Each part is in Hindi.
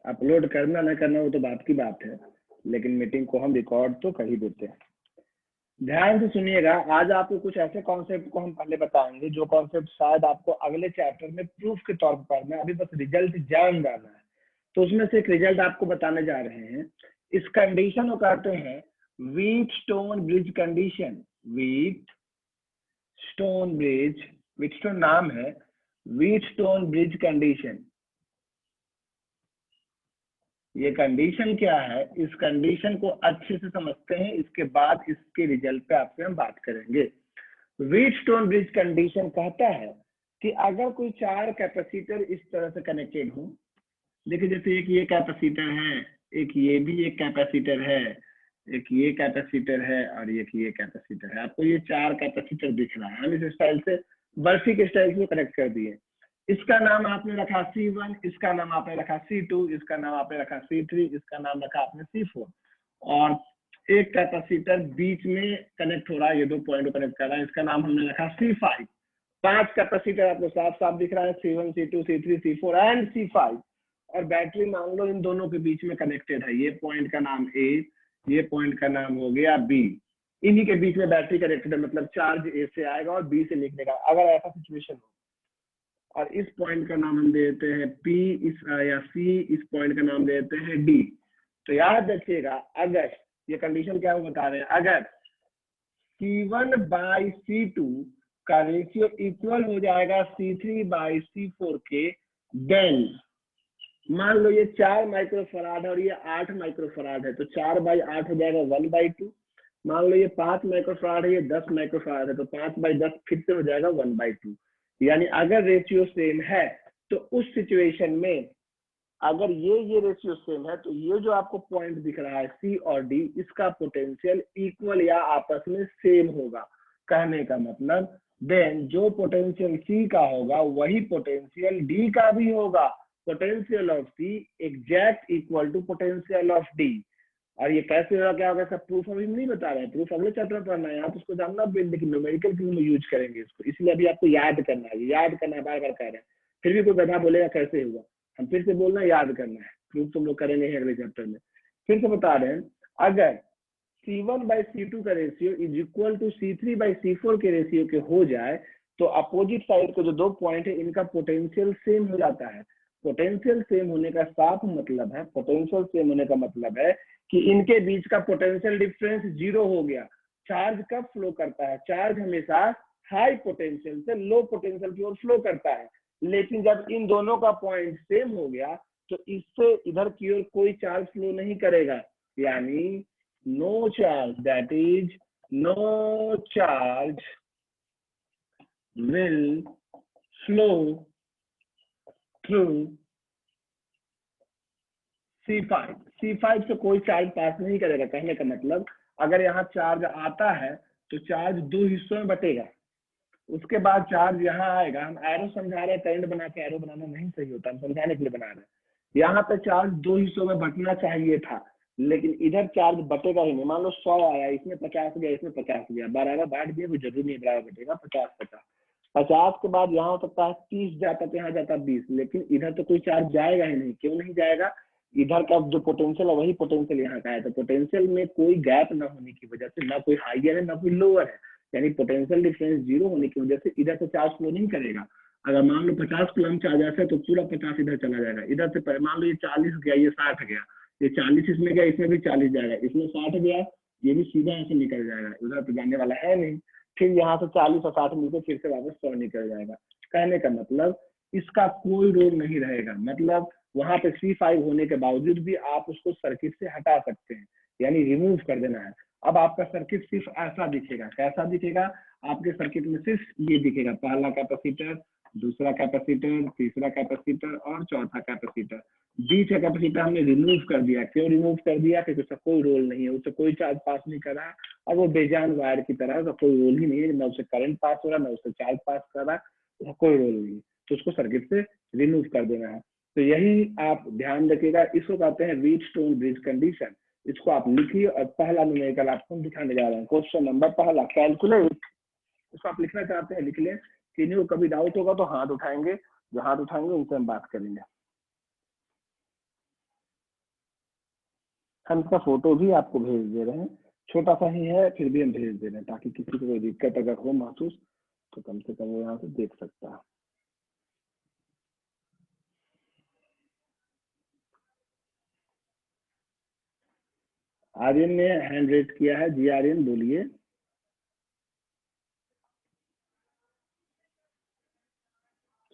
अपलोड करना ना करना वो तो बात की बात है, लेकिन मीटिंग को हम रिकॉर्ड तो कर ही देते हैं। ध्यान से सुनिएगा, आज आपको कुछ ऐसे कॉन्सेप्ट को हम पहले बताएंगे जो कॉन्सेप्ट शायद आपको अगले चैप्टर में प्रूफ के तौर पर पढ़ना है, अभी बस रिजल्ट जान जाना है। तो उसमें से एक रिजल्ट आपको बताने जा रहे हैं। इस कंडीशन को कहते हैं Wheatstone bridge condition. Wheatstone bridge, Wheatstone नाम है, व्हीटस्टोन ब्रिज कंडीशन। ये कंडीशन क्या है, इस कंडीशन को अच्छे से समझते हैं, इसके बाद इसके रिजल्ट पे आपसे हम बात करेंगे। व्हीटस्टोन ब्रिज कंडीशन कहता है कि अगर कोई 4 कैपेसिटर इस तरह से कनेक्टेड हो, देखिए जैसे एक ये कैपेसिटर है, एक ये भी एक कैपेसिटर है, एक ये कैपेसिटर है और एक ये कैपेसिटर है। आपको ये 4 कैपेसिटर दिख रहा है, हम इस स्टाइल से बर्फी के स्टाइल से कनेक्ट कर दिए। इसका नाम आपने रखा C1, इसका नाम आपने रखा C2, इसका नाम आपने रखा C3, इसका नाम रखा आपने C4, और एक कैपेसिटर बीच में कनेक्ट हो रहा है, ये 2 पॉइंट को कनेक्ट कर रहा है, इसका नाम हमने रखा C5। 5 कैपेसिटर आपको साफ साफ दिख रहा है, C1, C2, C3, C4 and C5। और बैटरी मान लो इन दोनों के बीच में कनेक्टेड है, ये पॉइंट का नाम A, ये पॉइंट का नाम हो गया B, इन्हीं के बीच में बैटरी कनेक्टेड है, मतलब चार्ज A से आएगा और B से निकलेगा। अगर ऐसा सिचुएशन हो और इस पॉइंट का नाम हम देते हैं P, इस या C, इस पॉइंट का नाम देते हैं D। तो याद रखिएगा, अगर ये कंडीशन क्या बता रहे हैं, अगर C1 बाई C2 का रेशियो इक्वल हो जाएगा C3 बाई C4 के, देन मान लो ये 4 माइक्रोफराड है और ये 8 माइक्रोफराड है, तो 4 बाई 8 हो जाएगा 1/2। मान लो ये 5 माइक्रोफराड है, ये 10 माइक्रोफराड है, तो 5/10 फिर से हो जाएगा 1/2। यानी अगर रेशियो सेम है तो उस सिचुएशन में अगर ये रेशियो सेम है तो ये जो आपको पॉइंट दिख रहा है C और D, इसका पोटेंशियल इक्वल या आपस में सेम होगा। कहने का मतलब देन जो पोटेंशियल C का होगा वही पोटेंशियल D का भी होगा। Potential of C exact equal to potential of D। और ये कैसे होगा, क्या होगा, सब प्रूफ अभी नहीं बता रहे हैं, प्रूफ अगले चैप्टर में पढ़ना है, आप उसको जानना भी, लेकिन न्यूमेरिकल में यूज करेंगे इसको, इसलिए अभी आपको याद करना है, बार बार कह रहे हैं। फिर भी कोई गधा बोलेगा कैसे हुआ, हम फिर से बोलना, याद करना है, प्रूफ तुम लोग करेंगे अगले चैप्टर में। फिर से बता रहे हैं, अगर C1 बाई C2 का ratio is equal to C3 by C4 के रेशियो के हो जाए तो अपोजिट साइड के जो 2 पॉइंट है इनका पोटेंशियल सेम हो जाता है। पोटेंशियल सेम होने का साफ मतलब है, पोटेंशियल सेम होने का मतलब है कि इनके बीच का पोटेंशियल डिफरेंस 0 हो गया। चार्ज कब फ्लो करता है, चार्ज हमेशा हाई पोटेंशियल से लो पोटेंशियल की ओर फ्लो करता है, लेकिन जब इन दोनों का पॉइंट सेम हो गया तो इससे इधर की ओर कोई चार्ज फ्लो नहीं करेगा, यानी no charge, that is no charge will flow through C5। C5 से कोई चार्ज पास नहीं करेगा। कहने का मतलब अगर यहाँ चार्ज आता है तो चार्ज 2 हिस्सों में बटेगा, उसके बाद चार्ज यहाँ आएगा। हम एरो समझा रहे हैं, करंट बना के एरो बनाना नहीं सही होता, हम समझाने के लिए बना रहे हैं। यहाँ पे चार्ज 2 हिस्सों में बटना चाहिए था, लेकिन इधर चार्ज बटेगा ही नहीं। मान लो 100 आया, इसमें 50 गया, इसमें 50 गया, बराबर बांट दिया, कोई जरूरी नहीं बराबर बटेगा, 50 के बाद यहाँ हो सकता है 30 जाता तो यहाँ जाता 20, लेकिन इधर तो कोई चार्ज जाएगा ही नहीं। क्यों नहीं जाएगा, इधर का जो पोटेंशियल है वही पोटेंशियल यहाँ का है, तो पोटेंशियल में कोई गैप न होने की वजह से ना कोई हाइयर है ना कोई लोअर है, यानी पोटेंशियल डिफरेंस 0 होने की वजह से इधर से चार्ज फ्लो नहीं करेगा। अगर मान लो 50 कूलम चार्ज है तो पूरा 50 इधर चला जाएगा, इधर से मान लो ये 40 गया, ये 60 गया, ये 40 इसमें गया, इसमें भी 40 जाएगा, इसमें 60 गया, ये भी सीधा ऐसे निकल जाएगा, उधर तो जाने वाला है नहीं। फिर यहाँ से 40 और 60 मिलकर फिर से वापस 100 निकल जाएगा। कहने का मतलब इसका कोई रोल नहीं रहेगा, मतलब वहां पे C5 होने के बावजूद भी आप उसको सर्किट से हटा सकते हैं, यानी रिमूव कर देना है। अब आपका सर्किट सिर्फ ऐसा दिखेगा, कैसा दिखेगा, आपके सर्किट में सिर्फ ये दिखेगा, पहला कैपेसिटर, दूसरा कैपेसिटर, तीसरा कैपेसिटर और चौथा कैपेसिटर। बीच का कैपेसिटर हमने रिमूव कर दिया। क्यों रिमूव कर दिया, क्योंकि उसका कोई रोल नहीं है, उससे कोई चार्ज पास नहीं कर रहा है और वो बेजान वायर की तरह, उसका कोई रोल ही नहीं है, ना उससे करंट पास हो रहा है ना उससे चार्ज पास कर रहा है, उसका कोई रोल नहीं है, तो उसको सर्किट से रिमूव कर देना है। तो यही आप ध्यान रखिएगा, इसको कहते हैं व्हीटस्टोन ब्रिज कंडीशन। इसको आप लिखिए और पहला न्यूमेरिकल आपको दिखाने जा रहा हूँ। क्वेश्चन नंबर पहला, कैलकुलेट, इसको आप लिखना चाहते हैं लिख लें, किन्हीं को कभी डाउट होगा तो हाथ उठाएंगे, जो हाथ उठाएंगे उनसे हम बात करेंगे। हम इसका फोटो भी आपको भेज दे रहे हैं, छोटा सा ही है फिर भी हम भेज दे रहे हैं ताकि किसी को कोई दिक्कत अगर हो महसूस तो कम से कम वो यहाँ से देख सकता है। आर्यन ने हैंड रेज किया है। जी आर्यन बोलिए।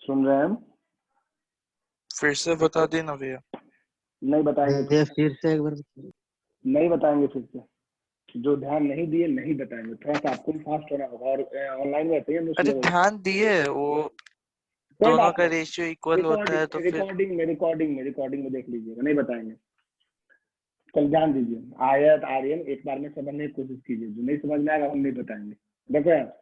सुन रहे हैं हम? फिर से बता देना भैया। नहीं बताएंगे, फिर से एक बार नहीं बताएंगे फिर से। जो ध्यान नहीं दिए नहीं बताएंगे, थोड़ा सा आपको भी फास्ट होना होगा। और ऑनलाइन रहते हैं अरे ध्यान दिए, वो कोई दोनों बात का नहीं, रेशियो इक्वल होता है तो फिर रिकॉर्डिंग में देख लीजिएगा, नहीं बताएंगे। कल ध्यान दीजिए। आयत आर्यन एक बार में समझने की कोशिश कीजिए, जो नहीं समझ में आएगा हम नहीं बताएंगे। देखो यार,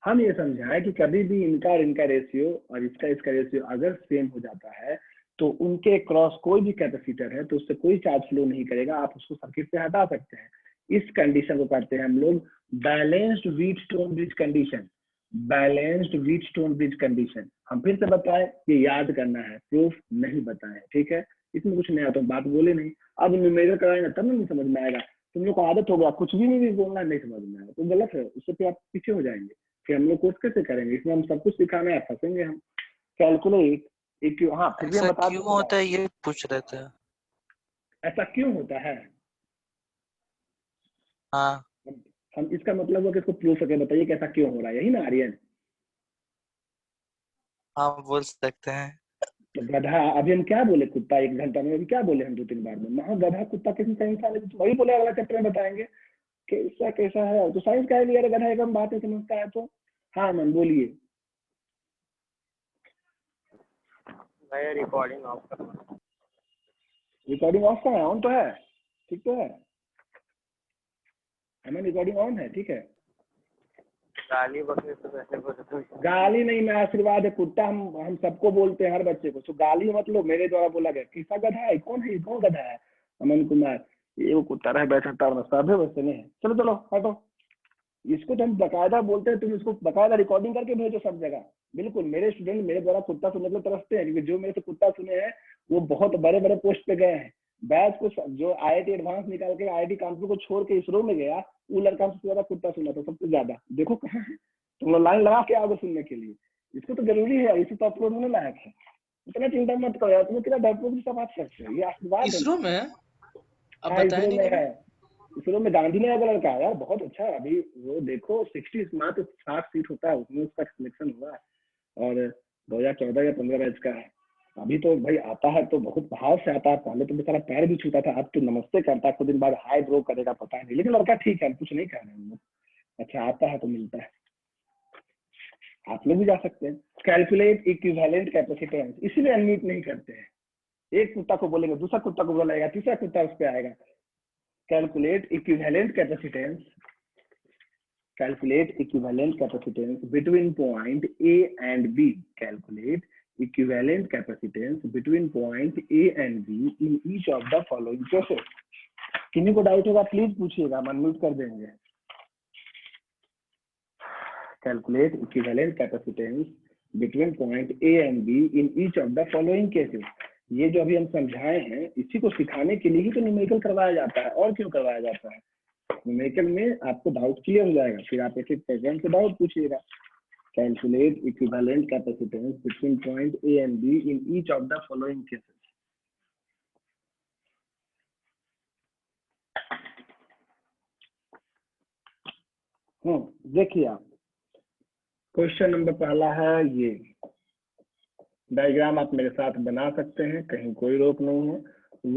हम ये समझाएं कि कभी भी इनका और इनका रेशियो और इसका रेशियो अगर सेम हो जाता है तो उनके क्रॉस कोई भी कैपेसिटर है तो उससे कोई चार्ज फ्लो नहीं करेगा, आप उसको सर्किट से हटा सकते हैं। इस कंडीशन को कहते हैं हम लोग balanced Wheatstone bridge condition. Balanced Wheatstone bridge condition हम फिर से बताएं, ये याद करना है, प्रूफ नहीं बताएं, ठीक है? इसमें कुछ नया तो बात बोले नहीं। अब न्यूमेरिकल कराएंगे तब नहीं समझ में आएगा। तुम लोग को आदत हो गया कुछ भी नहीं बोलना, नहीं समझ में आएगा तो गलत है, उससे फिर आप पीछे हो जाएंगे। फिर हम लोग कोर्स कैसे करेंगे? इसमें हम सब कुछ सिखाना है, फंसेंगे हम। कैलकुलेट एक, हाँ फिर भी हम ऐसा बता क्यों दूंगा होता है ये पूछ रहे थे। ऐसा क्यों होता है। हाँ हम इसका मतलब है कि इसको प्रूफ करके बताइए कि ऐसा क्यों हो रहा है, यही ना आर्यन? हाँ बोल सकते हैं। तो गधा, अभी हम क्या बोले? कुत्ता 1 घंटा में अभी क्या बोले हम 2-3 बार में? महा गधा कुत्ता किसी का इंसान है तो वही बोले, अगला चैप्टर में बताएंगे कैसा कैसा है। तो साइंस का है लिया गधा एकदम बातें समझता है तो। हाँ मन बोलिए। भैया रिकॉर्डिंग ऑफ करना। रिकॉर्डिंग ऑफ का है? ऑन तो है, ठीक तो है? हमें रिकॉर्डिंग ऑन है, ठीक है? गाली बकने से पहले बोलो। गाली नहीं, मैं आशीर्वाद है। कुत्ता हम सबको बोलते हैं, हर बच्चे को। तो गाली मतलब मेरे द्वारा बोला गया। किसका गधा है? कौन है? कौन गधा है? अमन कुमार। ये वो कुत्ता रह बैठा सब है वैसे नहीं है। चलो चलो हटो। इसको तो हम बकायदा बोलते हैं, तुम इसको बकायदा रिकॉर्डिंग करके भेजो सब जगह। बिल्कुल, मेरे स्टूडेंट मेरे द्वारा कुत्ता सुनने के लिए तरसते हैं, क्योंकि जो मेरे से कुत्ता सुने हैं वो बहुत बड़े बड़े पोस्ट पे गए हैं। बैच को जो IIT एडवांस निकाल के IIT कानपुर को छोड़ के इसरो में गया, वो लड़का सबसे ज्यादा कुत्ता सुना था, सबसे ज्यादा। देखो कहाँ है, तुम लोग लाइन लगा के आओगे सुनने के लिए। इसको तो जरूरी है, इसी तो अपलोड होने लायक है। इतना चिंता मत करो यार, तुम्हें कितना डरपोक से बात करते हो, ये आशीर्वाद है। इसरो में अब हाँ बताया इसरो नहीं में कभी। है। इसरो में गांधीनगर का लड़का है यार, बहुत अच्छा है। अभी वो देखो 60 मात्र 60 सीट होता है उसमें, उसका सिलेक्शन हुआ है और 2014 या 15 बैच का है। अभी तो भाई आता है तो बहुत भाव से आता है। पहले तो बेचारा पैर भी छूता था, अब तो नमस्ते करता है। कुछ दिन बाद हाई ब्रो करेगा, पता नहीं, लेकिन लड़का ठीक है, कुछ नहीं कह रहे हैं। अच्छा आता है तो मिलता है, आप लोग भी जा सकते हैं। कैलकुलेट इक्विवेलेंट कैपेसिटेंस, इसीलिए अनम्यूट नहीं करते हैं। एक कुत्ता को बोलेंगे, दूसरा कुत्ता को बोलेगा, तीसरा कुत्ता उस पर आएगा। Calculate equivalent capacitance, calculate equivalent capacitance between point A and B. Calculate equivalent capacitance between point A and B in each of the following cases. किन्हीं को डाउट होगा प्लीज पूछिएगा, हम अनम्यूट कर देंगे। Calculate equivalent capacitance between point A and B in each of the following cases. ये जो अभी हम समझाए हैं इसी को सिखाने के लिए ही तो न्यूमेरिकल करवाया जाता है, और क्यों करवाया जाता है? न्यूमेरिकल में आपको डाउट क्लियर हो जाएगा, फिर आप एक एक पैटर्न से डाउट पूछिएगा। Calculate equivalent capacitance between point A and B in each of the following cases. देखिए आप, क्वेश्चन नंबर पहला है ये। डायग्राम आप मेरे साथ बना सकते हैं, कहीं कोई रोक नहीं है।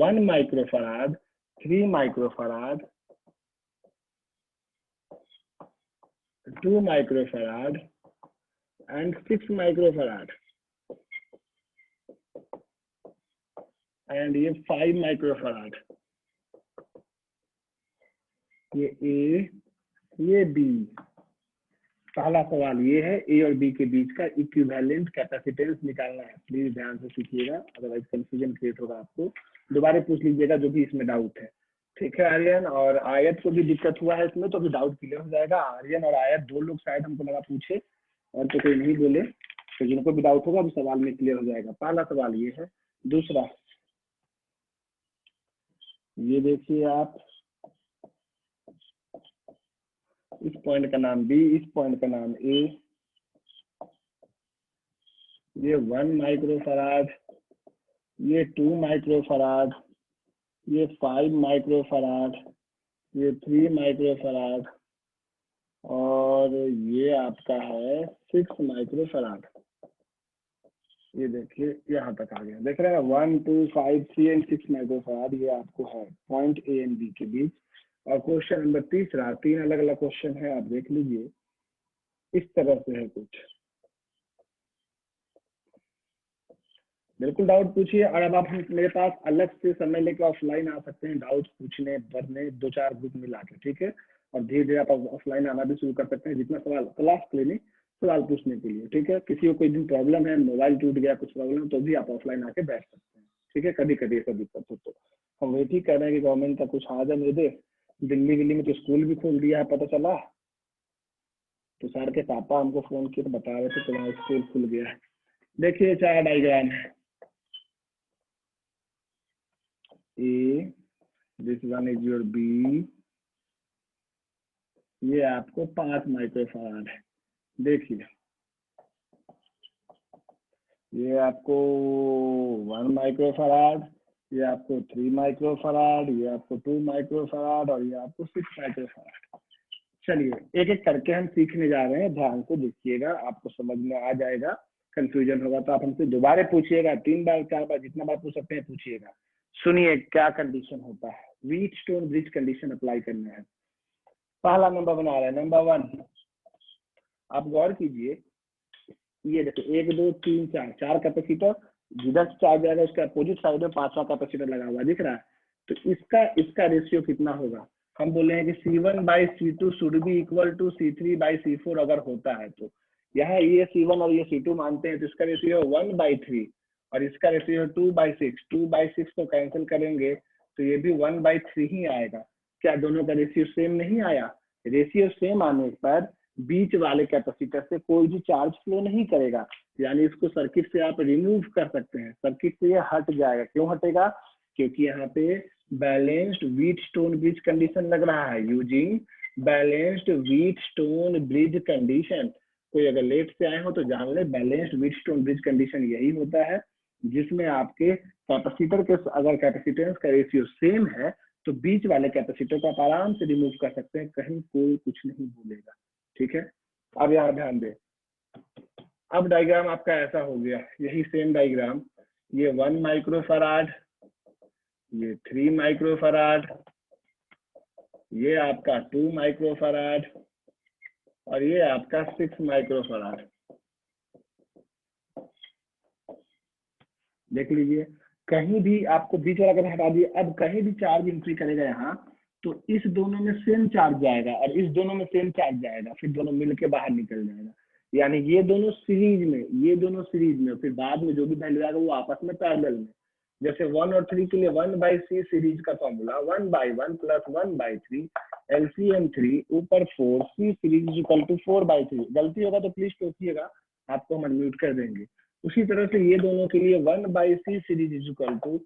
1 microfarad, 3 microfarad, 2 microfarad and 6 microfarad and ये 5 माइक्रोफराड। ये A, ये B। पहला सवाल ये है, A और B के बीच का इक्विवेलेंट कैपेसिटेंस निकालना है। प्लीज ध्यान से सीखिएगा, अदरवाइज कंफ्यूजन क्रिएट होगा आपको। दोबारा पूछ लीजिएगा जो भी इसमें डाउट है, ठीक है आर्यन? और आयत को भी दिक्कत हुआ है इसमें, तो अभी डाउट क्लियर हो जाएगा। आर्यन और आयत 2 लोग शायद हमको लगा पूछे, और तो कोई नहीं बोले, तो जिनको भी डाउट होगा अभी सवाल में क्लियर हो जाएगा। पहला सवाल ये है। दूसरा, ये देखिए आप, इस पॉइंट का नाम बी, इस पॉइंट का नाम ए, ये 1 माइक्रोफराड, ये 2 माइक्रोफराड, ये 5 माइक्रोफराड, ये 3 माइक्रोफराड, और ये आपका है 6 माइक्रोफराड। ये देखिए यहाँ तक आ गया, देख रहे हैं 1 2 5 3 एंड 6 माइक्रोफराड, ये आपको है पॉइंट ए एंड बी के बीच। और क्वेश्चन नंबर तीसरा, 3 अलग अलग क्वेश्चन है, आप देख लीजिए, इस तरह से है कुछ। बिल्कुल डाउट पूछिए, और अब आप मेरे पास अलग से समय लेकर ऑफलाइन आ सकते हैं डाउट पूछने भरने, 2-4 ग्रुप मिला के, ठीक है। और धीरे धीरे आप ऑफलाइन आना भी शुरू कर सकते हैं, जितना सवाल क्लास के लिए सवाल पूछने के लिए, ठीक है। किसी को कोई दिन प्रॉब्लम है, मोबाइल टूट गया, कुछ प्रॉब्लम, तो भी आप ऑफलाइन आके बैठ सकते हैं, ठीक है। कभी कभी ऐसा दिक्कत हो तो हम वेट ही कर रहे हैं कि गवर्नमेंट का कुछ आ जाए दे। दिल्ली में तो स्कूल भी खोल दिया है, पता चला। तो सर के पापा हमको फोन किए तो बता रहे थे तुम्हारा स्कूल खुल गया है। देखिए 4 डायग्राम है। A, this one is your B, ये आपको 5 माइक्रोफराड है। देखिए ये आपको 1 माइक्रोफराड, ये आपको 3 माइक्रोफराड, ये आपको 2 माइक्रोफराड, और ये आपको 6 माइक्रोफराड। चलिए एक एक करके हम सीखने जा रहे हैं, ध्यान से देखिएगा, आपको समझ में आ जाएगा। कंफ्यूजन होगा तो आप हमसे दोबारा पूछिएगा, 3 बार 4 बार जितना बार पूछ सकते हैं पूछिएगा। सुनिए क्या कंडीशन होता है, व्हीटस्टोन ब्रिज कंडीशन अप्लाई करना है। पहला नंबर बना रहे हैं, नंबर 1, आप गौर कीजिए, ये देखिए 1 2 3 4 कैपेसिटर, जिधर चार्ज जाएगा उसका अपोजिट साइड में 5वां कैपेसिटर लगा हुआ दिख रहा है। तो इसका रेशियो कितना होगा, हम बोले हैं कि C1/C2 should be equal to C3/C4 अगर होता है तो। यहाँ ये C1 और ये C2 मानते हैं, तो इसका रेशियो 1/3 और इसका रेशियो 2/6। 2/6 को कैंसिल करेंगे तो ये भी 1/3 ही आएगा। क्या दोनों का रेशियो सेम नहीं आया? रेशियो सेम आने पर बीच वाले कैपेसिटर से कोई भी चार्ज फ्लो नहीं करेगा, यानी इसको सर्किट से आप रिमूव कर सकते हैं, सर्किट से ये हट जाएगा। क्यों हटेगा? क्योंकि यहाँ पे बैलेंस्ड व्हीटस्टोन ब्रिज कंडीशन लग रहा है, using balanced Wheatstone bridge condition. कोई अगर लेट से आए हो तो जान ले, बैलेंस्ड व्हीटस्टोन ब्रिज कंडीशन यही होता है जिसमें आपके कैपेसिटर के अगर कैपेसिटेंस का रेशियो सेम है तो बीच वाले कैपेसिटर को आप आराम से रिमूव कर सकते हैं, कहीं कोई कुछ नहीं भूलेगा, ठीक है। अब यहाँ ध्यान दें, अब डायग्राम आपका ऐसा हो गया, यही सेम डायग्राम, ये 1 माइक्रोफराड, ये 3 माइक्रोफराड, ये आपका 2 माइक्रोफराड, और ये आपका 6 माइक्रोफराड। देख लीजिए, कहीं भी आपको बीच वाला अगर हटा दिए, अब कहीं भी चार्ज एंट्री करेगा यहाँ तो इस दोनों में सेम चार्ज जाएगा और इस दोनों में सेम चार्ज जाएगा, फिर दोनों मिलके बाहर निकल जाएगा। यानी ये दोनों सीरीज में, ये दोनों सीरीज में, फिर बाद में जो भी वैल्यू आएगा वो आपस में पैरेलल में। जैसे 1 और 3 के लिए 1/C सीरीज का फॉर्मूला 1/1 + 1/3 LCM 3 ऊपर 4 C सीरीज इक्वल टू 4/3। गलती होगा तो प्लीज टोकिएगा, आपको हम अनम्यूट कर देंगे। उसी तरह से ये दोनों के लिए 1/C series equal to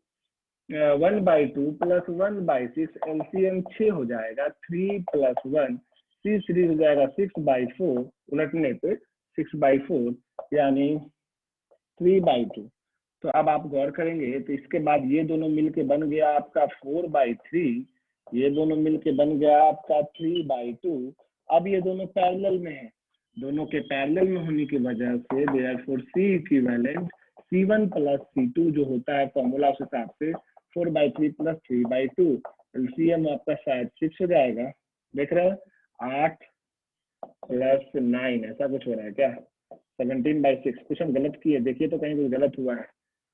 1/2 + 1/6 LCM 6 हो जाएगा, 3 + 1 C सीरीज हो जाएगा 6/4, उलटने पे 6/4 यानी 3/2। तो अब आप गौर करेंगे तो इसके बाद ये दोनों मिलके बन गया आपका 4/3, ये दोनों मिलके बन गया आपका 3/2। अब ये दोनों पैरेलल में है, दोनों के पैरेलल में होने की वजह से therefore C equivalent C1 + C2 जो होता है फॉर्मूला उस हिसाब से 4/3 + 3/2 LCM आपका शायद 6 हो जाएगा। देख रहे हैं 8 + 9 ऐसा कुछ हो रहा है क्या? 17/6। कुछ हम गलत किए, देखिए तो कहीं कुछ गलत हुआ है,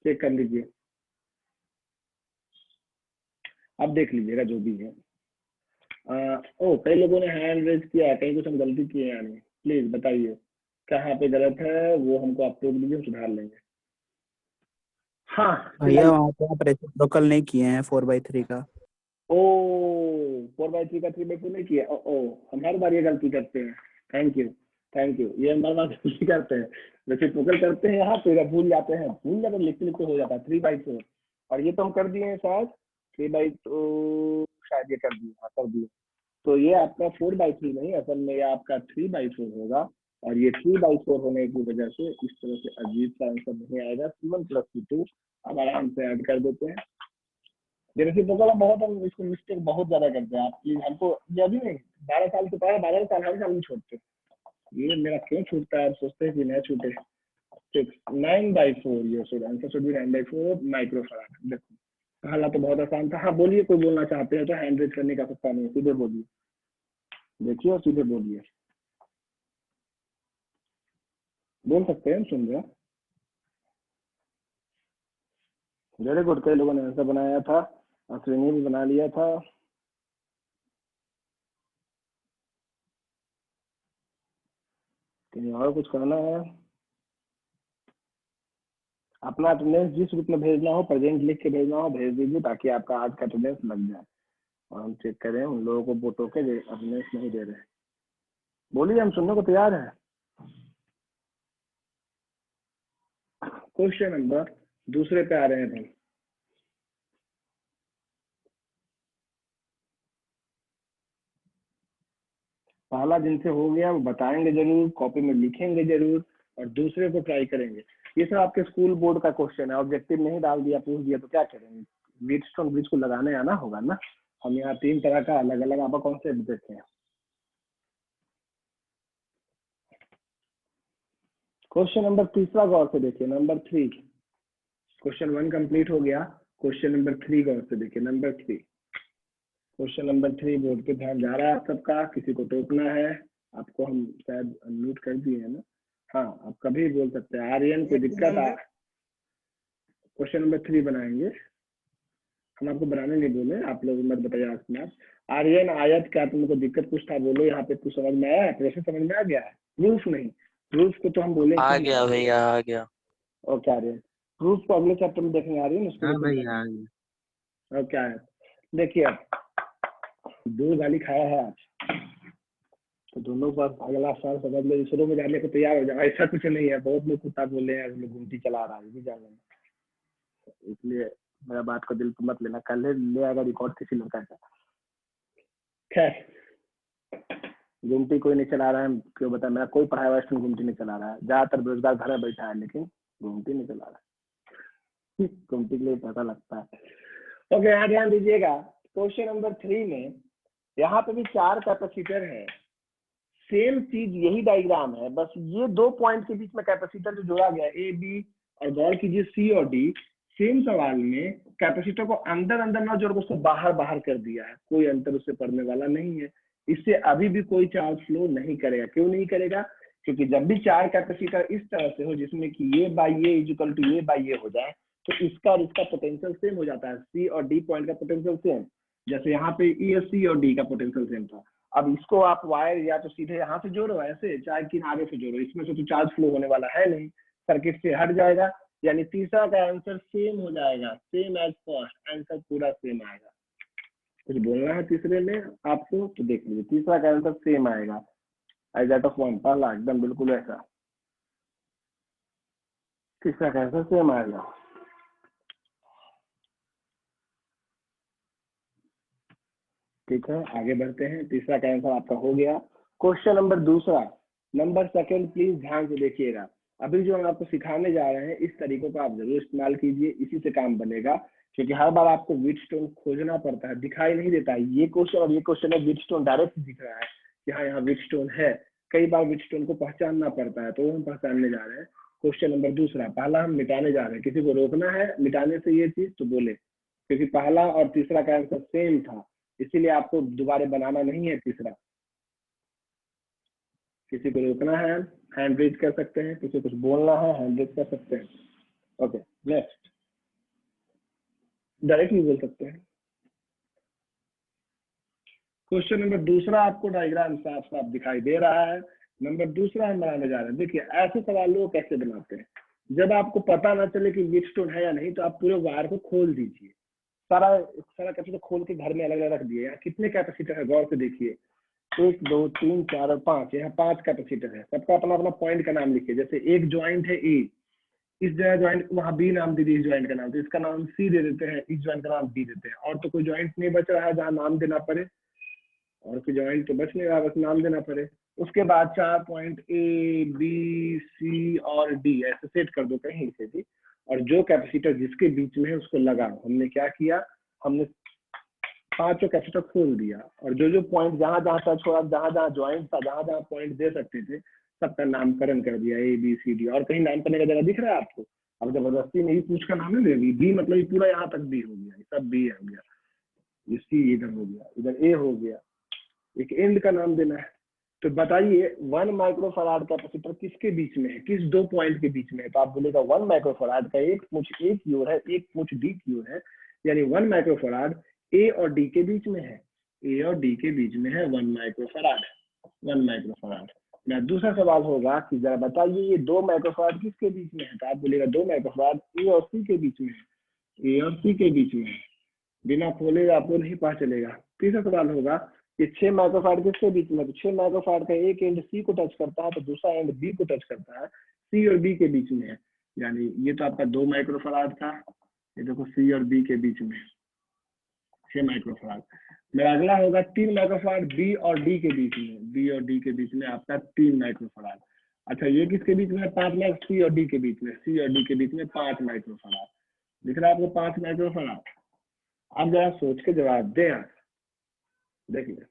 चेक कर लीजिए। अब देख लीजिएगा जो भी है। कई लोगों ने हैंड रेज किया है, कहीं कुछ हम गलती किए हैं, यानी प्लीज बताइए कहाँ पे गलत है, वो हमको आप टोक दीजिए, सुधार लेंगे। हाँ भैया वहाँ पे आप रेसिप्रोकल नहीं किए हैं 4/3 का। ओ 4/3 का 3/2 नहीं किया। हम हर बार ये गलती करते हैं। थैंक यू, ये हम हर बार गलती करते हैं, रेसिप्रोकल करते हैं यहाँ पे भूल जाते हैं, लिखते लिखते हो जाता है 3/4। और ये तो हम कर दिए हैं शायद 3/2 शायद ये कर दिया, कर दिया। तो ये आपका 4/3 नहीं, असल में ये आपका 3/4 होगा, और ये 3/4 होने की वजह से इस तरह से अजीब सा आंसर नहीं आएगा। C1 + C2 अब आराम से ऐड कर देते हैं। ये रेसिप्रोकल बहुत, हम इसको मिस्टेक बहुत ज्यादा करते हैं। आप प्लीज हमको ये अभी नहीं, 12 साल से पहले 12 साल हर साल नहीं छोड़ते, ये मेरा क्यों छूटता है, सोचते हैं कि नहीं छूटे। 9/4, ये should answer should be 9/4 microfarad. देखो पहला तो बहुत आसान था। हाँ बोलिए, कोई बोलना चाहते हैं तो हैंड रेज करने का सकता नहीं, सीधे बोलिए, देखिए और सीधे बोलिए, बोल सकते हैं, सुन रहे हैं। वेरी गुड, कई लोगों ने आंसर बनाया था, अश्विनी भी बना लिया था। कहीं और कुछ कहना है? अपना अटेंडेंस जिस ग्रुप में भेजना हो, प्रेजेंट लिख के भेजना हो, भेज दीजिए ताकि आपका आज का अटेंडेंस लग जाए और हम चेक करें उन लोगों को वोटों के अटेंडेंस नहीं दे रहे। बोलिए, हम सुनने को तैयार हैं। क्वेश्चन नंबर दूसरे पे आ रहे हैं भाई। पहला जिनसे हो गया वो बताएंगे जरूर, कॉपी में लिखेंगे जरूर, और दूसरे को ट्राई करेंगे। ये सब आपके स्कूल बोर्ड का क्वेश्चन है, ऑब्जेक्टिव नहीं डाल दिया, पूछ दिया तो क्या करेंगे। व्हीटस्टोन ब्रिज को लगाने आना होगा ना। हम यहाँ 3 तरह का अलग अलग आपका कॉन्सेप्ट देते हैं। क्वेश्चन नंबर तीसरा गौर से देखिए, नंबर 3। क्वेश्चन 1 कंप्लीट हो गया, क्वेश्चन नंबर 3 गौर से देखिए। नंबर 3, क्वेश्चन नंबर 3 बोर्ड पे ध्यान जा रहा है आप सबका, किसी को टोकना है? आपको हम शायद अनम्यूट कर दिए है ना। हाँ, आप कभी बोल सकते हैं। आर्यन, कोई दिक्कत आ? क्वेश्चन नंबर 3 बनाएंगे, हम आपको बनाने नहीं बोले, आप लोग मत बताइए आसपास। आर्यन, आयत, क्या तुमको दिक्कत कुछ था? बोलो, यहाँ पे कुछ समझ में आया है? प्रोसेस समझ में आ गया है? प्रूफ नहीं, प्रूफ को तो हम बोले आ गया भैया, आ गया। ओके आर्यन, प्रूफ को अगले चैप्टर में देखेंगे आर्यन, उसको हाँ भैया आ गया। और क्या है। देखिए अब 2 गाली खाया है आज, तो दोनों पर अगला साल समझ लो शुरू में जाने को तैयार हो जाओ। ऐसा कुछ नहीं है, बहुत लोग कुत्ता बोले हैं, घूमती चला रहा है, ये भी जान लेना। इसलिए मेरा बात को दिल पे मत लेना, कल ले आएगा रिकॉर्ड किसी लड़का का। खैर, घूमती कोई नहीं चला रहा है, क्यों बता, मेरा कोई पढ़ाया हुआ स्टूडेंट घूमती नहीं चला रहा है। ज्यादातर बेरोजगार घर में बैठा है, लेकिन घूमती नहीं चला रहा है। घूमती के लिए पैसा लगता है। ओके, यहाँ ध्यान दीजिएगा। क्वेश्चन नंबर 3 में यहाँ पे भी 4 कैपेसिटर है। सेम चीज, यही डायग्राम है, बस ये 2 पॉइंट के बीच में कैपेसिटर जो जोड़ा गया ए बी, और गौर कीजिए सी और डी। सेम सवाल में कैपेसिटर को अंदर अंदर ना जोड़, उसको बाहर बाहर कर दिया है, कोई अंतर उससे पड़ने वाला नहीं है। इससे अभी भी कोई चार्ज फ्लो नहीं करेगा। क्यों नहीं करेगा? क्योंकि जब भी 4 कैपेसिटर इस तरह से हो जिसमें कि ये बाई ये इक्वल टू ये बाई ये हो जाए, तो इसका और इसका पोटेंशियल सेम हो जाता है। सी और डी पॉइंट का पोटेंशियल सेम, जैसे यहाँ पे ई सी और डी का पोटेंशियल सेम था। अब इसको आप वायर या तो सीधे यहाँ से जोड़ो ऐसे, चाहे किनारे से जोड़ो, इसमें से तो चार्ज फ्लो होने वाला है नहीं, सर्किट से हट जाएगा। यानी तीसरा का आंसर सेम हो जाएगा, सेम एज फर्स्ट, आंसर पूरा सेम आएगा। कुछ बोलना है तीसरे में आपको तो देख लीजिए, तीसरा का आंसर सेम आएगा एज दैट ऑफ 1, पहला एकदम बिल्कुल ऐसा, तीसरा का आंसर सेम आएगा। ठीक है, आगे बढ़ते हैं। तीसरा का आंसर आपका हो गया। क्वेश्चन नंबर दूसरा, नंबर सेकंड, प्लीज ध्यान से देखिएगा। अभी जो हम आपको सिखाने जा रहे हैं, इस तरीकों का आप जरूर इस्तेमाल कीजिए, इसी से काम बनेगा। क्योंकि हर बार आपको व्हीटस्टोन खोजना पड़ता है, दिखाई नहीं देता है। ये क्वेश्चन और ये क्वेश्चन है, व्हीटस्टोन डायरेक्ट दिख रहा है कि हाँ यहाँ व्हीटस्टोन है। कई बार व्हीटस्टोन को पहचानना पड़ता है, तो हम पहचानने जा रहे हैं। क्वेश्चन नंबर दूसरा, पहला हम मिटाने जा रहे हैं। किसी को रोकना है मिटाने से ये चीज तो बोले, क्योंकि पहला और तीसरा का आंसर सेम था, इसीलिए आपको दोबारा बनाना नहीं है तीसरा। किसी को रोकना है हैंड रेज कर सकते हैं, किसी को कुछ बोलना है हैंड रेज कर सकते हैं। ओके, नेक्स्ट, डायरेक्टली बोल सकते हैं। क्वेश्चन नंबर दूसरा आपको डायग्राम साफ साफ दिखाई दे रहा है। नंबर दूसरा हम बनाने जा रहे हैं। देखिए ऐसे सवाल लोग कैसे बनाते हैं, जब आपको पता ना चले कि व्हीटस्टोन है या नहीं, तो आप पूरे वायर को खोल दीजिए। सारा कैपेसिटर खोल के घर में अलग अलग रख दिए। यहाँ कितने कैपेसिटर है गौर से देखिए, 1 2 3 4 और 5, यहाँ 5 कैपेसिटर है। सबका अपना अपना पॉइंट का नाम लिखिए। जैसे एक ज्वाइंट है ए, इस जगह ज्वाइंट वहाँ बी नाम दे दिए इस ज्वाइंट का नाम, तो इसका नाम सी दे देते हैं, इस ज्वाइंट का नाम बी देते हैं। और तो कोई ज्वाइंट नहीं बच रहा है जहाँ नाम देना पड़े, और कोई ज्वाइंट तो बच नहीं रहा, बस नाम देना पड़े। उसके बाद 4 पॉइंट ए बी सी और डी ऐसे सेट कर दो कहीं से भी, और जो कैपेसिटर जिसके बीच में है उसको लगाओ। हमने क्या किया, हमने 5 कैपेसिटर खोल दिया, और जो जो पॉइंट जहां जहां टच हो रहा, जहां जहां ज्वाइंट था, जहां जहां पॉइंट दे सकते थे, सबका नामकरण कर दिया, ए बी सी डी। और कहीं नाम करने का जगह दिख रहा है आपको? अब जबरदस्ती नहीं पूछ का नाम नहीं देगी, बी मतलब ये पूरा यहाँ तक बी हो गया, सब बी हो गया, ये सी इधर हो गया, इधर ए हो गया, एक एंड का नाम देना है। तो बताइए 1 माइक्रोफराड कैपेसिटर किसके बीच में है, किस 2 पॉइंट के बीच में है? तो आप बोलेगा 1 माइक्रोफराड का एक मुझ ए की ओर है, एक मुझ डी की ओर है, यानी 1 माइक्रोफराड ए और डी के बीच में है, ए और डी के बीच में है 1 माइक्रोफराड, 1 माइक्रोफराड। ना दूसरा सवाल होगा कि जरा बताइए ये 2 माइक्रोफराड किसके बीच में है? तो आप बोलेगा 2 माइक्रोफराड ए और सी के बीच में है, ए और सी के बीच में है, बिना खोले आपको नहीं पता चलेगा। तीसरा सवाल होगा कि 6 माइक्रोफारड किसके बीच में? तो 6 माइक्रोफारड का एक एंड सी को टच करता है, तो दूसरा एंड बी को टच करता है, सी और बी के बीच में है। यानी ये तो आपका 2 माइक्रोफारड था, ये देखो सी और बी के बीच में 6 माइक्रोफारड। मेरा अगला होगा 3 माइक्रोफारड बी और डी के बीच में, बी और डी के बीच में आपका 3 माइक्रोफारड। अच्छा ये किसके बीच में? 5 माइक्रो सी और डी के बीच में, सी और डी के बीच में 5 माइक्रोफारड। दिख रहा है आपको 5 माइक्रोफारड? आप जरा सोच के जवाब दें यार, देख लिया,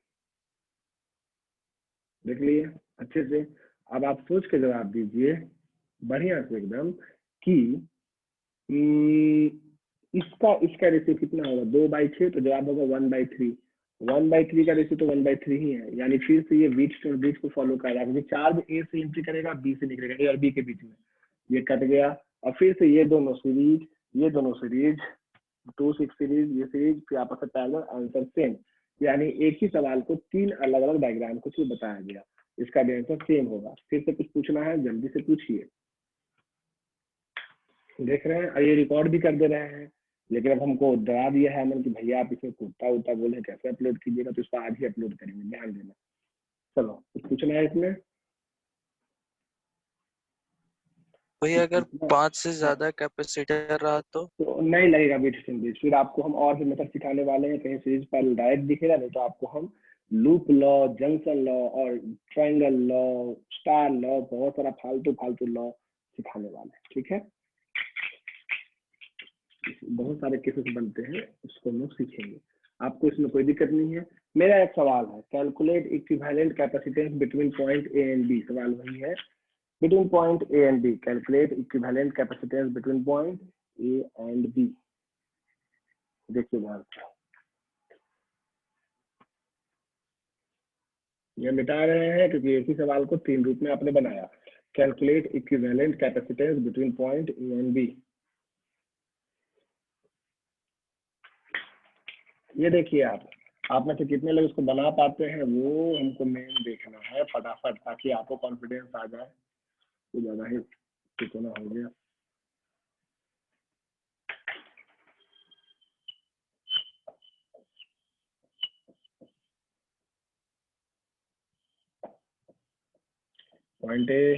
देख लिए अच्छे से। अब आप सोच के जवाब दीजिए बढ़िया से एकदम कि इसका रेशियो कितना होगा? 2/6, तो जवाब होगा 1/3। 1/3 का रेशियो तो 1/3 ही है, यानी फिर से ये व्हीटस्टोन ब्रिज को फॉलो कर रहा है, चार्ज ए से एंट्री करेगा, बी से निकलेगा, ए और बी के बीच में, ये कट गया। और फिर से ये दोनों सीरीज, ये दोनों सीरीज, 2-6 सीरीज, ये सीरीज, फिर आपस में पैरेलल, आंसर सेम। यानी एक ही सवाल को 3 अलग अलग डायग्राम को से बताया गया, इसका भी आंसर सेम होगा। फिर से कुछ पूछना है जल्दी से पूछिए, देख रहे हैं, और ये रिकॉर्ड भी कर दे रहे हैं, लेकिन अब हमको डरा दिया है अमन कि भैया आप इसमें कुत्ता उत्ता बोले कैसे अपलोड कीजिएगा, तो इसको आज ही अपलोड करेंगे, ध्यान देना। चलो कुछ पूछना है इसमें? वही अगर 5 से ज्यादा कैपेसिटर रहा तो नहीं लगेगा व्हीटस्टोन ब्रिज, फिर आपको हम और भी मेथड सिखाने वाले हैं, कहीं सीरीज पर डायरेक्ट दिखेगा, नहीं तो आपको हम लूप लॉ, जंक्शन लॉ और ट्रायंगल लॉ, स्टार लॉ, बहुत सारा फालतू फालतू लॉ सिखाने वाले हैं, ठीक है? बहुत सारे केसेस बनते हैं, उसको हम लोग सीखेंगे, आपको इसमें कोई दिक्कत नहीं है। मेरा एक सवाल है, calculate equivalent capacitance between point A and B, सवाल वही है, between point A and B, calculate equivalent capacitance between point A and B। देखिए ध्यान से, ये मिटा रहे हैं क्योंकि एक ही सवाल को 3 रूप में आपने बनाया। Calculate equivalent capacitance between point A and B, ये देखिए आप में से कितने लोग इसको बना पाते हैं वो हमको मेन देखना है फटाफट, ताकि आपको कॉन्फिडेंस आ जाए। तो ज्यादा ही कितना हो गया, point A,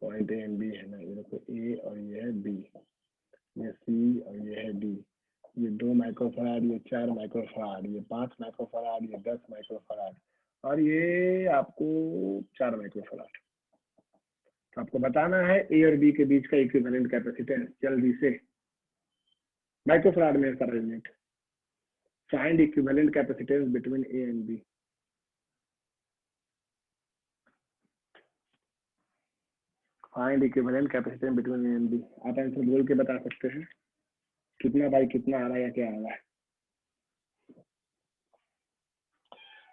point A and B है ना, ये देखो ए और ये है बी, ये सी और ये है डी, ये 2 माइक्रोफराड, ये 4 माइक्रोफराड, ये 5 माइक्रोफराड, ये 10 माइक्रोफराड, और ये आपको 4 माइक्रोफराड। तो आपको बताना है ए और बी के बीच का इक्विवेलेंट कैपेसिटेंस, जल्दी से माइक्रोफराड में सारा unit. Find equivalent capacitance between A and B. Find equivalent capacitance between A and B, आप आंसर बोल के बता सकते हैं कितना बाई कितना आ रहा है या क्या आ रहा है।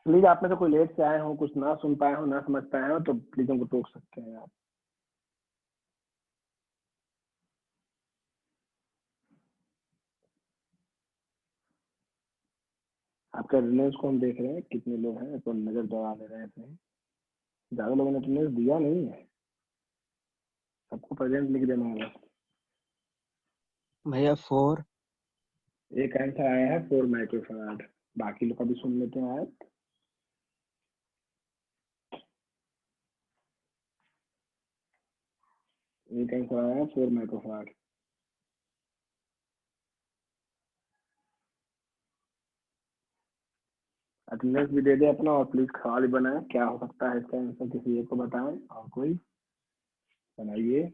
प्लीज आप में से कोई लेट से आए हो, कुछ ना सुन पाए हो, ना समझ पाए हो, तो प्लीज हमको टोक सकते हैं आप। आपका अटेंडेंस को हम देख रहे हैं कितने लोग हैं, तो नजर दौड़ा ले रहे हैं, ज्यादा लोगों ने अटेंडेंस दिया नहीं है, सबको प्रेजेंट लिख देना होगा। भैया 4। एक आंसर आया है 4 माइक्रोफैराड। बाकी लोग का भी सुन लेते हैं आप। एक आंसर आया है 4 माइक्रोफैराड। अटेंडेंस भी दे दे अपना और प्लीज सवाल भी बनाए, क्या हो सकता है इसका आंसर, किसी एक को बताएं। और कोई बनाइए,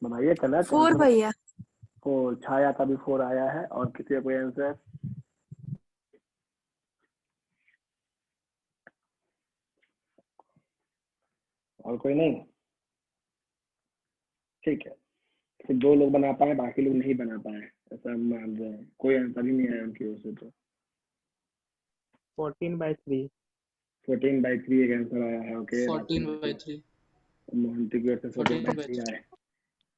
बनाइए कनक। 4 भैया। तो छाया का भी 4 आया है। और किसी का कोई आंसर? और कोई नहीं? ठीक है, सिर्फ 2 लोग बना पाए, बाकी लोग नहीं बना पाए, ऐसा हम मान रहे हैं। कोई आंसर ही नहीं आया उनकी ओर से। तो 14/3। 14/3 एक आंसर आया है। ओके, 14/3। मोहंती की ओर से 14/3 14/3। आया है।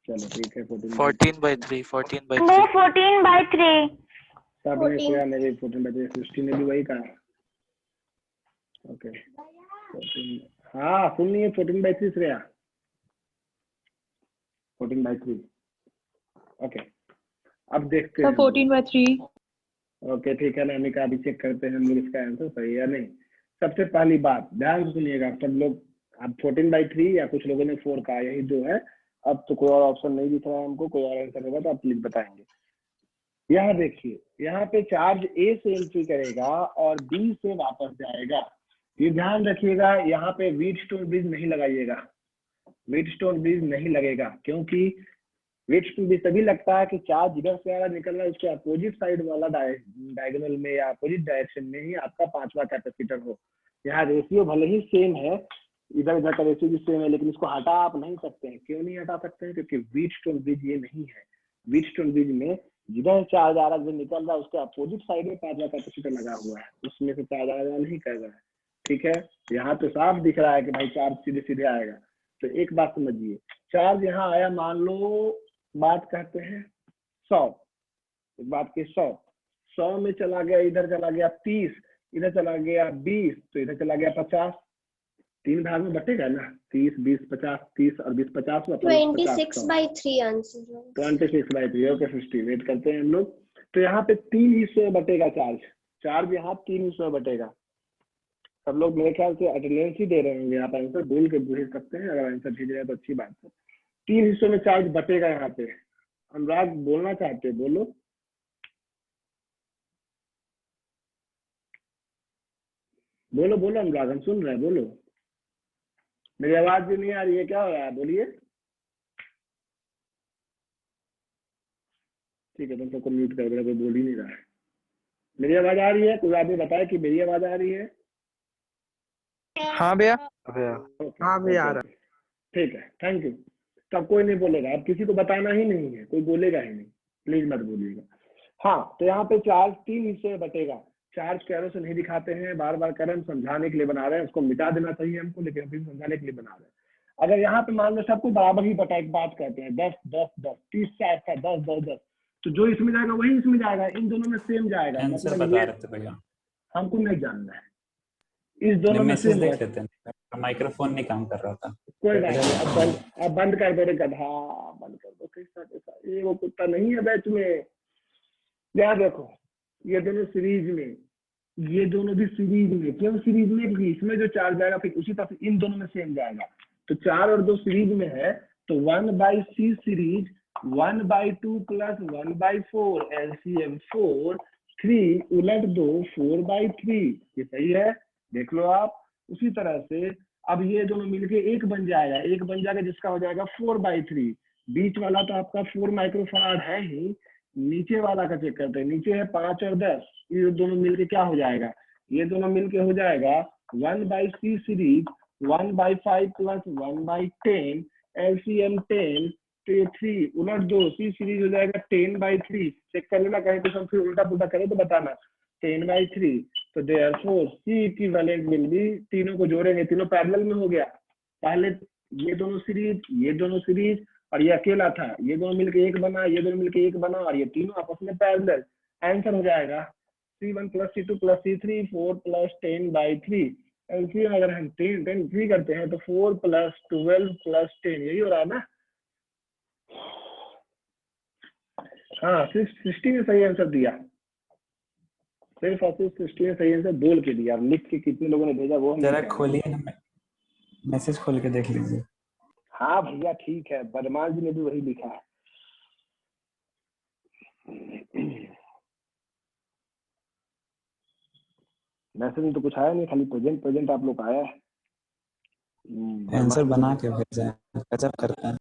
चलो ठीक है, 14/3। 14/3 14/3 14/3। सबने किया, मेरे 14/3। सृष्टि ने भी वही कहा। ओके 14, हाँ सुनिए 14/3 श्रेया, 14/3। ओके, अब देखते हैं। 14/3। ओके ठीक है नामिका, अभी चेक करते हैं हम लोग इसका आंसर सही है नहीं। सबसे पहली बात ध्यान से सुनिएगा सब लोग। अब 14/3 या कुछ लोगों ने 4 कहा, यही 2 है। अब तो कोई और ऑप्शन नहीं दिख रहा है हमको, कोई और आंसर होगा तो आप प्लीज बताएंगे। यहाँ देखिए, यहाँ पे चार्ज ए से एंट्री करेगा और बी से वापस जाएगा। ये ध्यान रखिएगा, यहाँ पे व्हीटस्टोन ब्रिज नहीं लगाइएगा, व्हीटस्टोन ब्रिज नहीं लगेगा, क्योंकि व्हीटस्टोन ब्रिज तभी लगता है कि चार्ज इधर से आ रहा निकल रहा है, उसके अपोजिट साइड वाला डायगोनल में या अपोजिट डायरेक्शन में ही आपका 5वां कैपेसिटर हो। यहाँ रेशियो भले ही सेम है, इधर इधर का रेशियो भी सेम है, लेकिन इसको हटा आप नहीं सकते हैं। क्यों नहीं हटा सकते हैं? क्योंकि व्हीटस्टोन ब्रिज ये नहीं है। व्हीटस्टोन ब्रिज में जिधर चार्ज आ रहा है, निकल रहा है, उसके अपोजिट साइड में 5वां कैपेसिटर लगा हुआ है, उसमें से चार्ज आ रहा नहीं कर रहा है। ठीक है, यहाँ तो साफ दिख रहा है कि भाई चार्ज सीधे सीधे आएगा। तो एक बात समझिए, चार्ज यहाँ आया, मान लो बात कहते हैं 100, एक बात की 100 में चला गया, इधर चला गया 30, इधर चला गया 20, तो इधर चला गया 50। 3 भाग में बटेगा ना, 30 20 50, 30 और 20 50 में 26/3 आंसर। 26/3। ओके 50, वेट करते हैं हम लोग। तो यहाँ पे 3 हिस्सों में बटेगा चार्ज यहाँ 3 हिस्सों में बटेगा। सब लोग मेरे ख्याल से अटेंडेंस ही दे रहे होंगे, आप आंसर बोल के भेज सकते हैं, अगर आंसर भेज रहे हैं तो अच्छी बात है। 3 हिस्सों में चार्ज बटेगा यहाँ पे। अनुराग बोलना चाहते हैं, बोलो। बोलो बोलो अनुराग, हम सुन रहे हैं, बोलो। मेरी आवाज भी नहीं आ रही है, क्या हो रहा है? बोलिए। ठीक है, तुम सबको म्यूट कर दे, कोई बोल ही नहीं रहा है। मेरी आवाज आ रही है? कोई आदमी बताए कि मेरी आवाज आ रही है? हाँ भैया। हाँ भैया आ रहा है। ठीक है, थैंक यू। तब कोई नहीं बोलेगा, अब किसी को बताना ही नहीं है, कोई बोलेगा ही नहीं, प्लीज मत बोलिएगा। हाँ, तो यहाँ पे चार्ज 3 हिस्से में बटेगा। चार्ज कैरो से नहीं दिखाते हैं, बार बार कर हम समझाने के लिए बना रहे हैं, उसको मिटा देना चाहिए हमको, लेकिन अभी समझाने के लिए बना रहे हैं। अगर यहाँ पे मान लो सबको बराबर ही बटा, एक बात कहते हैं 10 10 10, 30 से 10 10 10, तो जो इसमें जाएगा वही इसमें जाएगा, इन दोनों में सेम जाएगा। आंसर मतलब बता रहे थे भैया, हमको नहीं जानना है, इस दोनों में मैसेज सेम देख लेते हैं, माइक्रोफोन नहीं काम कर रहा था। कोई बात नहीं, अब बंद कर दो रे गधा, बंद कर दो। कैसा कैसा ये वो कुत्ता नहीं है बैच में। यहाँ देखो, ये दोनों सीरीज में, ये दोनों भी सीरीज में। क्यों सीरीज में? क्योंकि इसमें जो चार्ज आएगा फिर उसी तरह इन दोनों में सेम जाएगा। तो 4 और 2 सीरीज में है, तो 1/C सीरीज 1/2 + 1/4 LCM 4, 3 उलट 2 4/3। ये सही है, देख लो आप। उसी तरह से अब ये दोनों मिलके एक बन जाएगा, जिसका हो जाएगा 4/3। बीच वाला तो आपका 4 माइक्रोफैराड है ही, नीचे वाला का चेक करते हैं। नीचे है 5 और 10, ये दोनों मिलके क्या हो जाएगा? ये दोनों मिलके हो जाएगा 1/C सीरीज 1/5 + 1/10 LCM 10, तो ये 3 उलट 2 C सीरीज हो जाएगा 10/3। चेक कर लेना, कहीं कुछ हम फिर उल्टा पुल्टा करें तो बताना। 10/3, तो therefore C equivalent will be, तीनों को जोड़ेंगे, तीनों पैरेलल में हो गया। पहले ये दोनों सीरीज, ये दोनों सीरीज, और ये अकेला था, ये दोनों मिलके एक बना, ये दोनों मिलके एक बना, और ये तीनों आपस में पैरेलल। आंसर हो जाएगा C1 + C2 + C3 4 + 10/3। एलसीएम अगर हम 3 करते हैं तो 4 + 12 + 10, यही हो रहा है ना। हाँ सिर्फ 60 में सही आंसर दिया, सिर्फ और सिर्फ 60 में सही आंसर बोल के दिया। लिख के कितने लोगों ने भेजा वो हम जरा नहीं कह रहे। खोलिए ना, मैसेज खोल के देख लीजिए। हाँ भैया ठीक है, बदमाश जी ने भी वही लिखा है। मैसेज में तो कुछ आया नहीं, खाली प्रेजेंट प्रेजेंट आप लोग का आया है। आंसर बना के भेजा है, गजब करता है।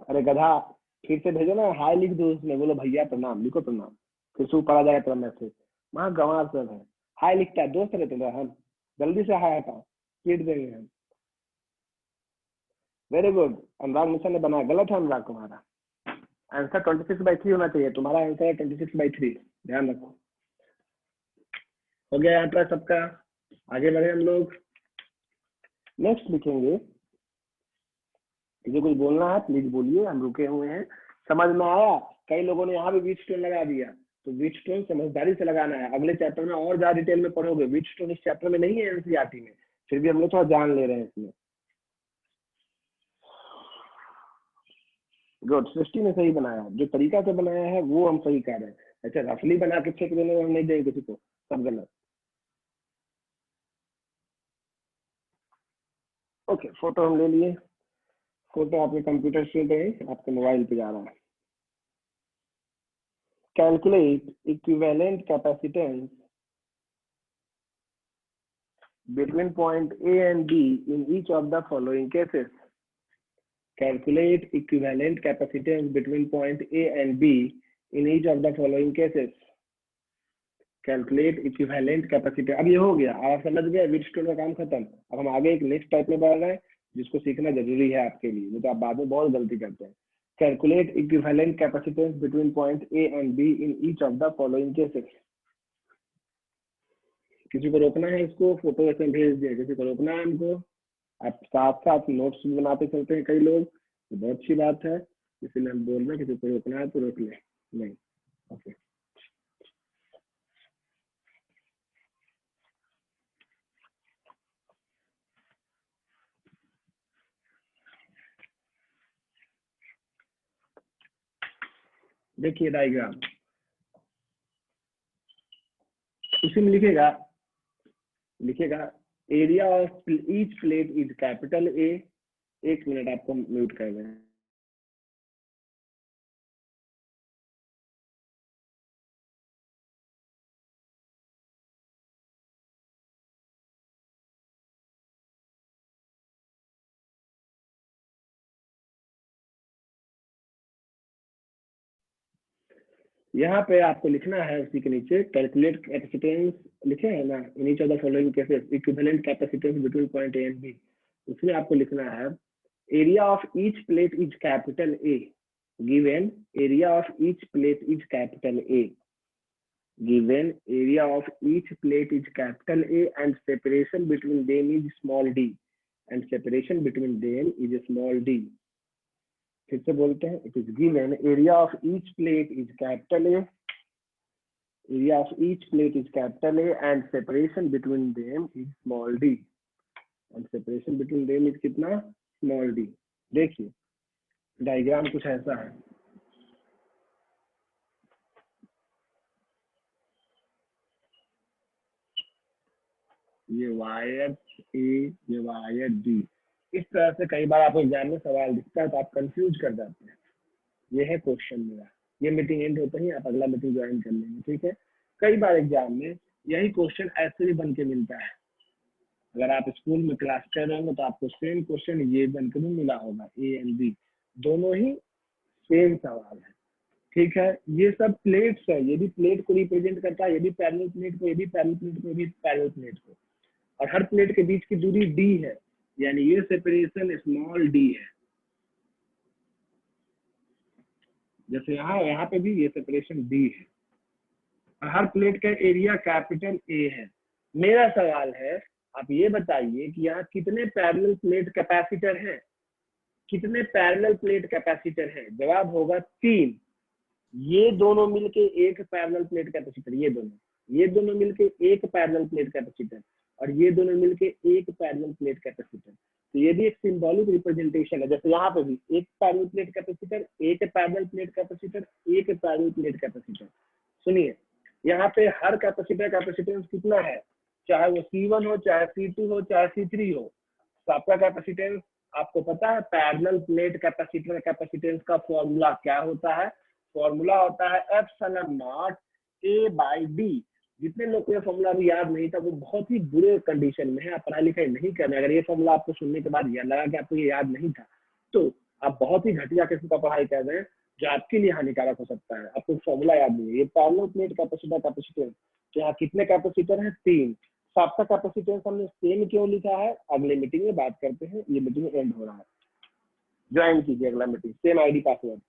अरे गधा, फिर से भेजो ना, हाय लिख दो उसमें, बोलो भैया प्रणाम, लिखो प्रणाम, फिर से ऊपर आ जाएगा तेरा मैसेज। वहाँ गंवार सब है, हाय लिखता है, दोस्त रहते हैं हम, जल्दी से हाय हटाओ, पीट देंगे हम। वेरी गुड, अनुराग मिश्रा ने बनाया, गलत है अनुराग तुम्हारा। आंसर 26/3 होना चाहिए, तुम्हारा आंसर है 26/3, ध्यान रखो। हो गया यहाँ पर सबका, आगे बढ़े हम लोग। नेक्स्ट लिखेंगे, मुझे कुछ बोलना है प्लीज बोलिए, हम रुके हुए हैं। समझ में आया? कई लोगों ने यहाँ भी व्हीटस्टोन लगा दिया, तो व्हीटस्टोन समझदारी से लगाना है। अगले चैप्टर में और ज्यादा डिटेल में पढ़ोगे, व्हीटस्टोन इस चैप्टर में नहीं है एनसीईआरटी में, फिर भी हम लोग थोड़ा जान ले रहे हैं इसमें। गुड, सृष्टि ने सही बनाया, जो तरीका से बनाया है वो हम सही कह रहे हैं। अच्छा रफली बना के चेक देने में हम नहीं देंगे किसी को, सब गलत। ओके, फोटो हम ले लिए, फोटो आपके कंप्यूटर से नहीं, आपके मोबाइल पे जा रहा है। Calculate equivalent capacitance between point A and B in each of the following cases. Calculate equivalent capacitance between point A and B in each of the following cases. Calculate equivalent capacitance। अब ये हो गया, आप समझ गए, व्हीटस्टोन का काम खत्म। अब हम आगे एक नेक्स्ट टाइप में बढ़ रहे हैं जिसको सीखना जरूरी है आपके लिए, नहीं तो आप बाद में बहुत गलती करते हैं। Calculate equivalent capacitance between point A and B in each of the following cases। किसी को रोकना है इसको, फोटो ऐसे भेज दिया, किसी को रोकना है हमको, आप साथ साथ नोट्स भी बनाते चलते हैं कई लोग, तो बहुत अच्छी बात है, इसीलिए हम बोल रहे हैं किसी को रोकना है तो रोक ले, नहीं। ओके देखिए डायग्राम, उसी में लिखेगा area of each plate is capital ए। एक मिनट आपको म्यूट कर दें। यहाँ पे आपको लिखना है उसी के नीचे कैलकुलेट कैपेसिटेंस लिखे हैं ना, in each of the following cases equivalent capacitance between point A and B. उसमें आपको लिखना है area of each plate is capital A, given area of each plate is capital A, given area of each plate is capital A and separation between them is small D, and separation between them is small D. फिर से बोलते हैं, it is given area of each plate is capital A, area of each plate is capital A and separation between them is small D, and separation between them is कितना, स्मॉल डी। देखिए डायग्राम कुछ ऐसा है, ये वायर ए, ये वायर डी, इस तरह से कई बार आपको एग्जाम में सवाल दिखता है तो आप कंफ्यूज कर जाते हैं। ये है क्वेश्चन मेरा, ये मीटिंग एंड होते ही आप अगला मीटिंग ज्वाइन कर लेंगे, ठीक है। कई बार एग्जाम में यही क्वेश्चन ऐसे भी बन के मिलता है, अगर आप स्कूल में क्लास कर रहे हो तो आपको सेम क्वेश्चन ये बन के भी मिला होगा, ए एंड बी दोनों ही सेम सवाल है, ठीक है। ये सब प्लेट्स है, ये भी प्लेट को रिप्रेजेंट करता है, ये भी पैरेलल प्लेट को, ये भी पैरेलल प्लेट को, ये भी पैरेलल प्लेट को, और हर प्लेट के बीच की दूरी डी है, यानी ये सेपरेशन स्मॉल डी है। जैसे यहाँ पे भी ये सेपरेशन डी है, और हर प्लेट का एरिया कैपिटल ए है। मेरा सवाल है, आप ये बताइए कि यहाँ कितने पैरेलल प्लेट कैपेसिटर हैं, कितने पैरेलल प्लेट कैपेसिटर हैं? जवाब होगा 3। ये दोनों मिलके एक पैरेलल प्लेट कैपेसिटर, ये दोनों मिलके एक पैरेलल प्लेट कैपेसिटर, और ये दोनों मिलके एक पैरेलल प्लेट कैपेसिटर। तो ये भी एक सिंबॉलिक रिप्रेजेंटेशन है। जैसे यहाँ पे भी एक पैरेलल प्लेट कैपेसिटर, एक पैरेलल प्लेट कैपेसिटर, एक पैरेलल प्लेट कैपेसिटर। सुनिए, यहाँ पे हर कैपेसिटर कैपेसिटेंस कितना है, चाहे वो C1 हो, चाहे C2 हो, चाहे C3 हो, तो आपका कैपेसिटेंस आपको पता है। पैरेलल प्लेट कैपेसिटर कैपेसिटेंस का फॉर्मूला क्या होता है? फॉर्मूला होता है एप्सिलॉन नॉट A/D। जितने लोग को ये फॉर्मूला भी याद नहीं था वो बहुत ही बुरे कंडीशन में है, आप पढ़ाई लिखाई नहीं कर रहे। अगर ये फॉर्मूला आपको सुनने के बाद यह लगा कि आपको ये याद नहीं था तो आप बहुत ही घटिया किस्म का पढ़ाई कर रहे हैं, जो आपके लिए हानिकारक हो सकता है। आपको फॉर्मूला याद नहीं है। ये पैरेलल प्लेट कैपेसिटर कैपेसिटेंस, तो यहाँ कितने कैपेसिटर है? 3। सबका कैपेसिटेंस हमने सेम क्यों लिखा है, अगले मीटिंग में बात करते हैं। ये मीटिंग एंड हो रहा है, ज्वाइन कीजिए अगला मीटिंग, सेम ID पासवर्ड।